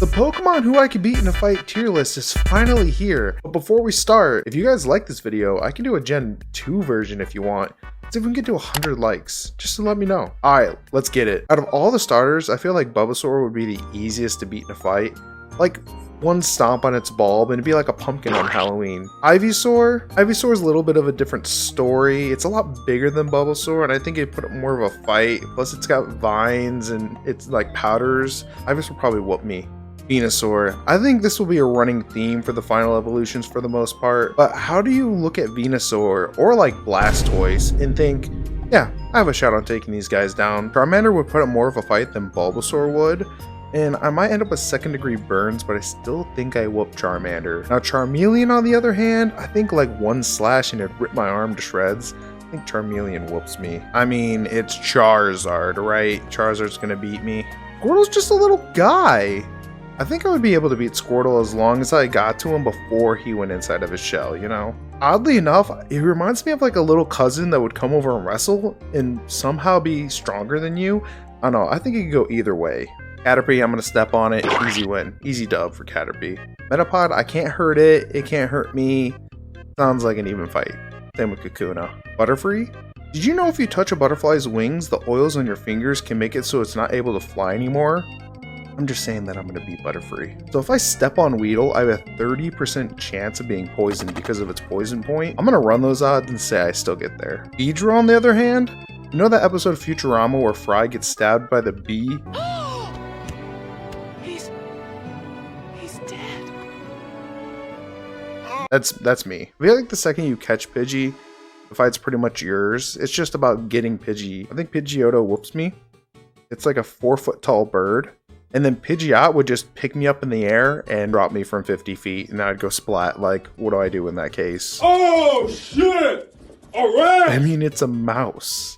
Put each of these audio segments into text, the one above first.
The Pokemon who I could beat in a fight tier list is finally here. But before we start, if you guys like this video, I can do a Gen 2 version if you want. See if we can get to 100 likes, just to let me know. Alright, let's get it. Out of all the starters, I feel like Bulbasaur would be the easiest to beat in a fight. Like, one stomp on its bulb and it'd be like a pumpkin on Halloween. Ivysaur is a little bit of a different story. It's a lot bigger than Bulbasaur, and I think it'd put up more of a fight. Plus it's got vines and it's like powders. Ivysaur probably whoop me. Venusaur. I think this will be a running theme for the final evolutions for the most part, but how do you look at Venusaur or like Blastoise and think, yeah, I have a shot on taking these guys down? Charmander would put up more of a fight than Bulbasaur would, and I might end up with second degree burns, but I still think I whoop Charmander. Now Charmeleon on the other hand, I think like one slash and it'd rip my arm to shreds. I think Charmeleon whoops me. I mean, it's Charizard, right? Charizard's gonna beat me. Squirtle's just a little guy. I think I would be able to beat Squirtle as long as I got to him before he went inside of his shell, you know? Oddly enough, it reminds me of like a little cousin that would come over and wrestle and somehow be stronger than you. I don't know, I think it could go either way. Caterpie, I'm gonna step on it, easy win. Easy dub for Caterpie. Metapod, I can't hurt it, it can't hurt me. Sounds like an even fight. Same with Kakuna. Butterfree? Did you know if you touch a butterfly's wings, the oils on your fingers can make it so it's not able to fly anymore? I'm just saying that I'm going to beat Butterfree. So if I step on Weedle, I have a 30% chance of being poisoned because of its poison point. I'm going to run those odds and say I still get there. Beedrill, on the other hand, you know that episode of Futurama where Fry gets stabbed by the bee? He's dead. That's me. I feel like the second you catch Pidgey, the fight's pretty much yours. It's just about getting Pidgey. I think Pidgeotto whoops me. It's like a 4-foot tall bird. And then Pidgeot would just pick me up in the air and drop me from 50 feet, and I'd go splat. Like, what do I do in that case? Oh, shit! Alright! I mean, it's a mouse.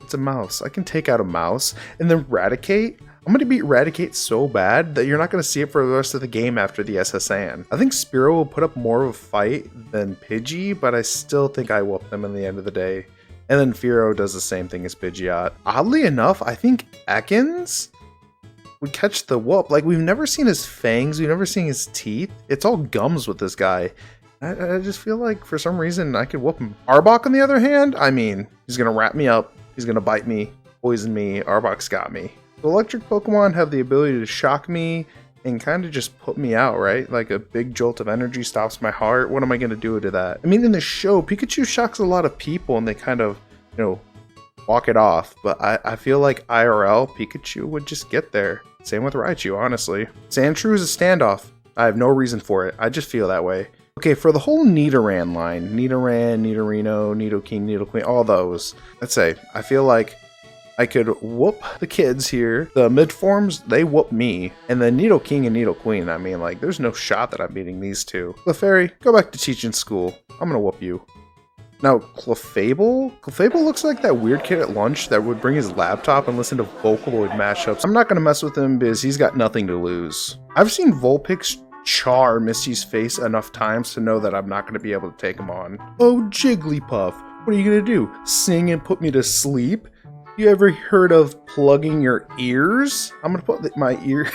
It's a mouse. I can take out a mouse. And then Raticate? I'm going to beat Raticate so bad that you're not going to see it for the rest of the game after the SSN. I think Spearow will put up more of a fight than Pidgey, but I still think I whoop them in the end of the day. And then Fearow does the same thing as Pidgeot. Oddly enough, I think Ekans would catch the whoop. Like, we've never seen his fangs, we've never seen his teeth. It's all gums with this guy. I just feel like for some reason I could whoop him. Arbok, on the other hand, I mean, he's gonna wrap me up, he's gonna bite me, poison me. Arbok's got me. The electric Pokemon have the ability to shock me and kind of just put me out, right? Like a big jolt of energy stops my heart. What am I gonna do to that? I mean, in the show, Pikachu shocks a lot of people and they kind of, you know, walk it off, but I feel like IRL, Pikachu would just get there. Same with Raichu, honestly. Sandshrew is a standoff. I have no reason for it. I just feel that way. Okay, for the whole Nidoran line, Nidoran, Nidorino, Nidoking, Nidoqueen, all those, let's say, I feel like I could whoop the kids here. The mid-forms, they whoop me. And then Nidoking and Nidoqueen, I mean, like, there's no shot that I'm beating these two. Clefairy, go back to teaching school. I'm gonna whoop you. Now, Clefable? Clefable looks like that weird kid at lunch that would bring his laptop and listen to Vocaloid mashups. I'm not going to mess with him because he's got nothing to lose. I've seen Vulpix char Misty's face enough times to know that I'm not going to be able to take him on. Oh, Jigglypuff, what are you going to do? Sing and put me to sleep? You ever heard of plugging your ears? I'm going to put my ear...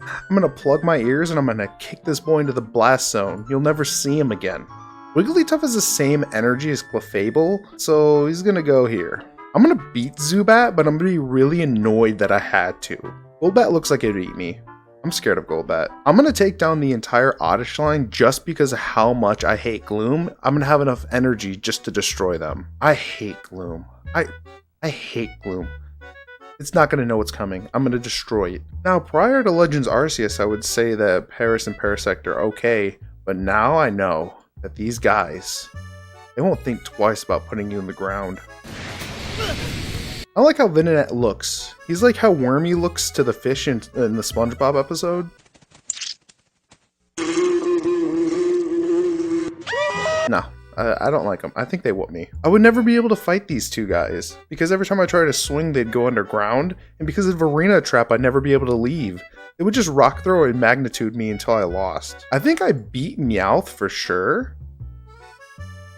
I'm going to plug my ears and I'm going to kick this boy into the blast zone. You'll never see him again. Wigglytuff has the same energy as Clefable, so he's gonna go here. I'm gonna beat Zubat, but I'm gonna be really annoyed that I had to. Golbat looks like it'd eat me. I'm scared of Golbat. I'm gonna take down the entire Oddish line just because of how much I hate Gloom. I'm gonna have enough energy just to destroy them. I hate Gloom. I hate Gloom. It's not gonna know what's coming. I'm gonna destroy it. Now, prior to Legends Arceus, I would say that Paris and Parasect are okay, but now I know that these guys, they won't think twice about putting you in the ground. I like how Venonat looks. He's like how Wormy looks to the fish in the SpongeBob episode. No, I don't like them. I think they whoop me. I would never be able to fight these two guys because every time I try to swing, they'd go underground, and because of Arena Trap, I'd never be able to leave. It would just rock throw and magnitude me until I lost. I think I beat Meowth for sure.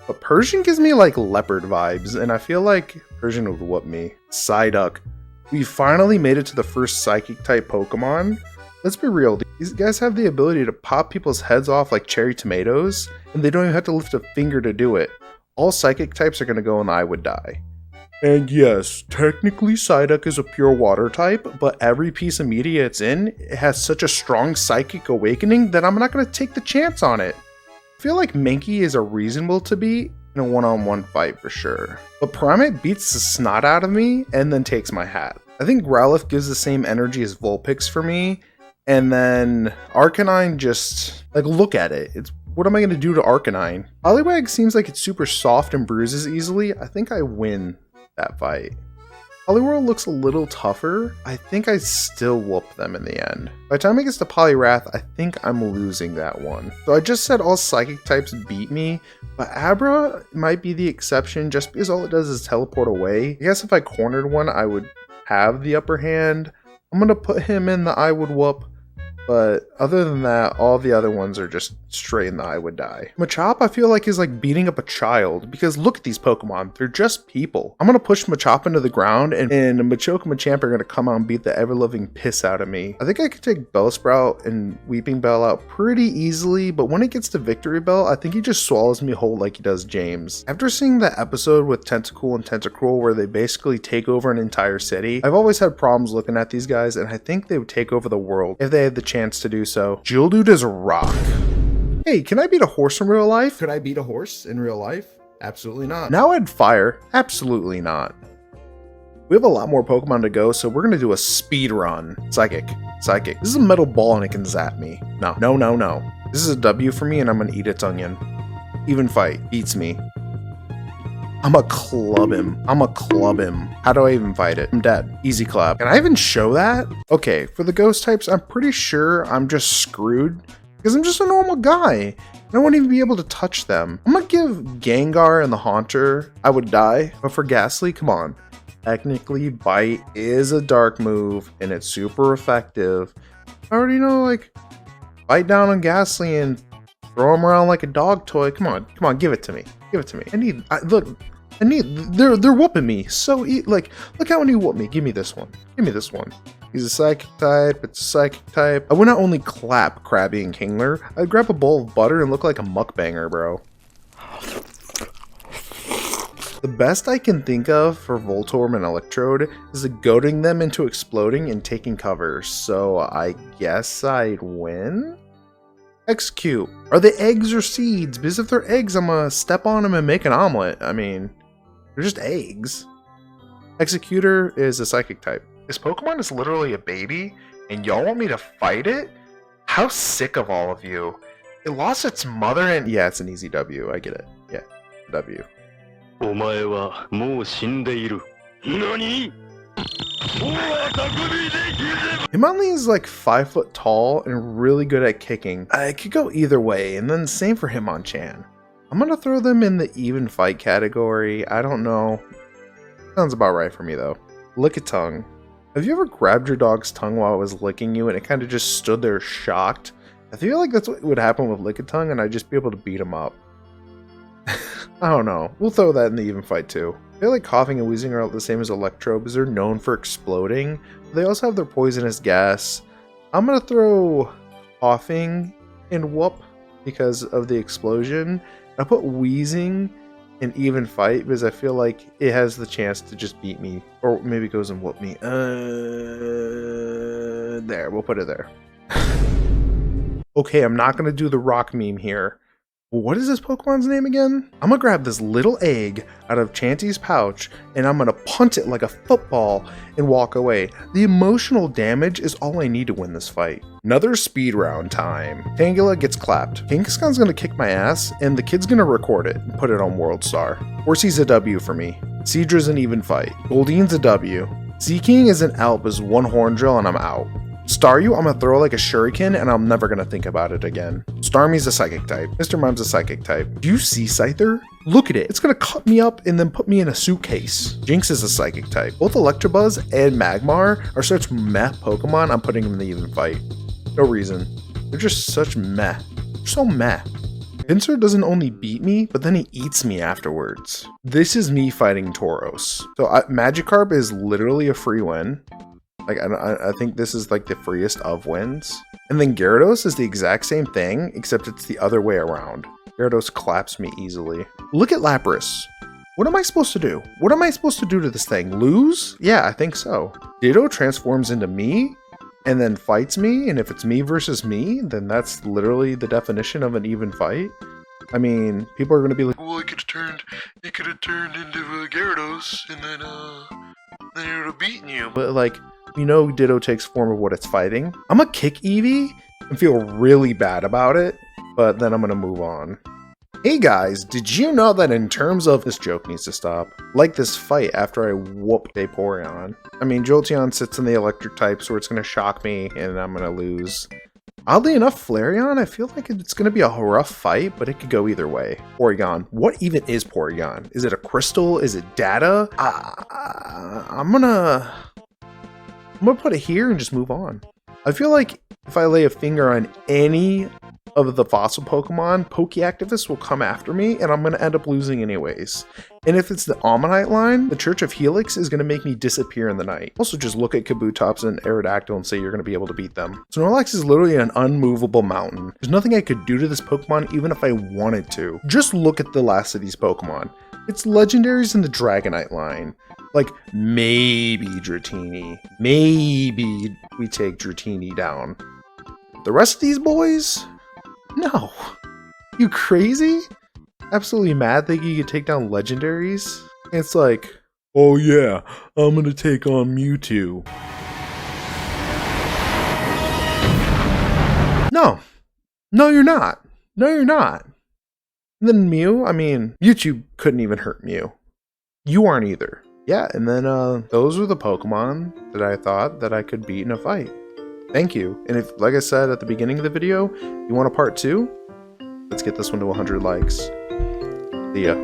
But Persian gives me like leopard vibes, and I feel like Persian would whoop me. Psyduck. We finally made it to the first psychic type Pokemon. Let's be real, these guys have the ability to pop people's heads off like cherry tomatoes, and they don't even have to lift a finger to do it. All psychic types are going to go in the I would die. And yes, technically Psyduck is a pure water type, but every piece of media it's in, it has such a strong psychic awakening that I'm not going to take the chance on it. I feel like Mankey is a reasonable to beat in a one-on-one fight for sure. But Primeape beats the snot out of me and then takes my hat. I think Growlithe gives the same energy as Vulpix for me, and then Arcanine just, like, look at it. What am I going to do to Arcanine? Poliwag seems like it's super soft and bruises easily. I think I win that fight. Poliwhirl looks a little tougher. I think I still whoop them in the end. By the time it gets to Poliwrath, I think I'm losing that one. So I just said all psychic types beat me, but Abra might be the exception just because all it does is teleport away. I guess if I cornered one, I would have the upper hand. I'm going to put him in the I would whoop. But other than that, all the other ones are just straight in the I would die. Machop, I feel like, is like beating up a child, because look at these Pokemon, they're just people. I'm gonna push Machop into the ground, and Machoke and Machamp are gonna come out and beat the ever-loving piss out of me. I think I could take Bellsprout and Weeping Bell out pretty easily, but when it gets to Victory Bell, I think he just swallows me whole like he does James. After seeing that episode with Tentacool and Tentacruel where they basically take over an entire city, I've always had problems looking at these guys, and I think they would take over the world if they had the chance to do so. Geodude is a rock. Hey, can I beat a horse in real life? Could I beat a horse in real life? Absolutely not. Now add fire? Absolutely not. We have a lot more Pokemon to go, so we're gonna do a speed run. Psychic. Psychic. This is a metal ball and it can zap me. No, no, no, no. This is a W for me and I'm gonna eat its onion. Even fight. Beats me. I'ma club him. I'ma club him. How do I even fight it? I'm dead. Easy clap. Can I even show that? Okay, for the ghost types, I'm pretty sure I'm just screwed because I'm just a normal guy. I won't even be able to touch them. I'm gonna give Gengar and the Haunter I would die, but for Ghastly, come on. Technically, Bite is a dark move and it's super effective. I already know, like, bite down on Ghastly and throw him around like a dog toy. Come on, give it to me. Give it to me. They're whooping me. So, like, look how many whoop me. Give me this one. Give me this one. He's a psychic type. It's a psychic type. I would not only clap Krabby and Kingler, I'd grab a bowl of butter and look like a mukbanger, bro. The best I can think of for Voltorb and Electrode is goading them into exploding and taking cover. So I guess I'd win? Execute. Are they eggs or seeds? Because if they're eggs, I'm gonna step on them and make an omelet. I mean, they're just eggs. Executor is a psychic type. This Pokemon is literally a baby, and y'all want me to fight it? How sick of all of you. It lost its mother and... Yeah, it's an easy W. I get it. Yeah, W. Hitmonlee is like 5 foot tall and really good at kicking. I could go either way, and then same for Hitmonchan. I'm gonna throw them in the even fight category. I don't know. Sounds about right for me though. Lickitung. Have you ever grabbed your dog's tongue while it was licking you and it kind of just stood there shocked? I feel like that's what would happen with Lickitung and I'd just be able to beat him up. I don't know. We'll throw that in the even fight too. I feel like coughing and wheezing are the same as Electro because they're known for exploding. But they also have their poisonous gas. I'm going to throw coughing in whoop because of the explosion. I put wheezing in even fight because I feel like it has the chance to just beat me. Or maybe it goes and whoop me. There, we'll put it there. Okay, I'm not going to do the rock meme here. What is this Pokemon's name again? I'm gonna grab this little egg out of Chanty's pouch and I'm gonna punt it like a football and walk away. The emotional damage is all I need to win this fight. Another speed round time. Tangela gets clapped. Kangaskhan's gonna kick my ass and the kid's gonna record it and put it on World Star. Horsey's a W for me. Seadra's an even fight. Goldine's a W. Z-King is an Alp as one horn drill and I'm out. Staryu, I'm gonna throw like a shuriken and I'm never gonna think about it again. Starmie's a psychic type. Mr. Mime's a psychic type. Do you see Scyther? Look at it. It's gonna cut me up and then put me in a suitcase. Jinx is a psychic type. Both Electabuzz and Magmar are such meh Pokemon, I'm putting them in the even fight. No reason. They're just such meh. They're so meh. Pinsir doesn't only beat me, but then he eats me afterwards. This is me fighting Tauros. So Magikarp is literally a free win. Like, I think this is like the freest of wins. And then Gyarados is the exact same thing, except it's the other way around. Gyarados claps me easily. Look at Lapras. What am I supposed to do? What am I supposed to do to this thing? Lose? Yeah, I think so. Ditto transforms into me and then fights me, and if it's me versus me, then that's literally the definition of an even fight. I mean, people are going to be like, well, it could have turned into Gyarados, and then it would have beaten you. But like, you know, Ditto takes form of what it's fighting. I'm gonna kick Eevee and feel really bad about it, but then I'm gonna move on. Hey guys, did you know that in terms of this joke needs to stop? Like this fight after I whooped Vaporeon. I mean, Jolteon sits in the electric type, so it's gonna shock me and I'm gonna lose. Oddly enough, Flareon, I feel like it's gonna be a rough fight, but it could go either way. Porygon. What even is Porygon? Is it a crystal? Is it data? I'm gonna put it here and just move on. I feel like if I lay a finger on any of the fossil Pokemon, Pokeactivists will come after me and I'm going to end up losing anyways. And if it's the Ammonite line, the Church of Helix is going to make me disappear in the night. Also, just look at Kabutops and Aerodactyl and say you're going to be able to beat them. Snorlax is literally an unmovable mountain. There's nothing I could do to this Pokemon even if I wanted to. Just look at the last of these Pokemon. It's legendaries in the Dragonite line. Like, maybe Dratini. Maybe we take Dratini down. The rest of these boys? No. You crazy? Absolutely mad thinking you could take down legendaries? It's like, oh yeah, I'm gonna take on Mewtwo. No. No, you're not. No, you're not. And then Mew, I mean, Mewtwo couldn't even hurt Mew. You aren't either. Yeah, and then those were the Pokemon that I thought that I could beat in a fight. Thank you. And if, like I said at the beginning of the video, you want a part 2? Let's get this one to 100 likes. See ya.